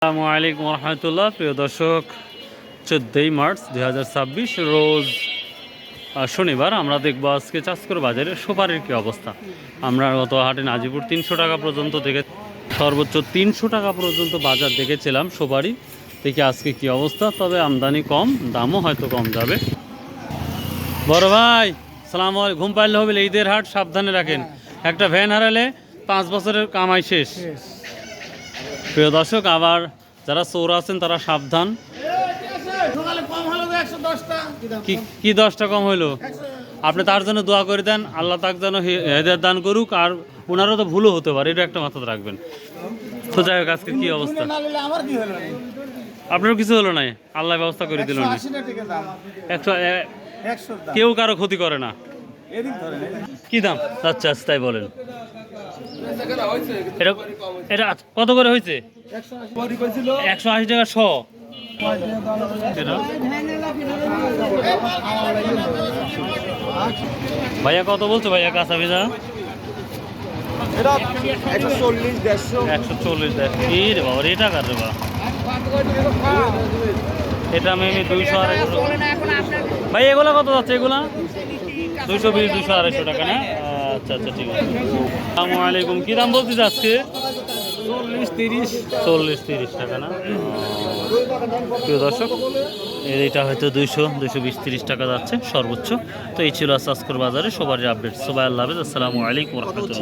আসসালামু আলাইকুম রহমতুল্লাহ। প্রিয় দর্শক, 14ই মার্চ 2026 রোজ শনিবার আমরা দেখব আজকে চাঁচকর বাজারে সুপারির কী অবস্থা। আমরা গত হাটে নাজিপুর 300 টাকা পর্যন্ত দেখে সর্বোচ্চ 300 টাকা পর্যন্ত বাজার দেখেছিলাম সুপারি। দেখি আজকে কি অবস্থা, তবে আমদানি কম, দামও হয়তো কম যাবে। বড় ভাই সালাম আলাইকুম। ঘুম পাইলে হবে, ঈদের হাট সাবধানে রাখেন, একটা ভ্যান হারালে 5 বছরের কামাই শেষ। প্রিয় দর্শক, আবার যারা চোর আছেন তারা সাবধান। কি 10টা কম হইলো? আপনি তার জন্য দোয়া করে দেন, আল্লাহ তাক যেন হেদায়েত দান করুক। আর ওনারও তো ভুলও হতে পারে, এটা একটা মাথাতে রাখবেন। তো যাই হোক, আজকে কি অবস্থা? আপনারও কিছু হলো না, আল্লাহ ব্যবস্থা করে দিল। 100 কেউ কারো ক্ষতি করে না। কি দাম আচ্ছা আচ্ছা তাই বলেন। এটা এটা কত করে হয়েছে? 180 টাকা শ। ভাইয়া কত বলছো ভাইয়া কাঁচা ভেজা? 140 দেয়। এই রে বাবা, এটা কার রে বা? এটা আমি 200 250। ভাই এগুলা কত যাচ্ছে? এগুলা 220 200 250 টাকা না? আচ্ছা আচ্ছা ঠিক আছে। আসসালামু আলাইকুম। কি দাম বলছিস আজকে? 40 30 টাকা না? প্রিয় দর্শক, এইটা হয়তো 200 220 30 টাকা যাচ্ছে সর্বোচ্চ। তো এই ছিল চাঁচকর বাজারে সবার আপডেট। সবাই আল্লাহ হাফেজ। আসসালামু আলাইকুম রহমতুল্লাহ।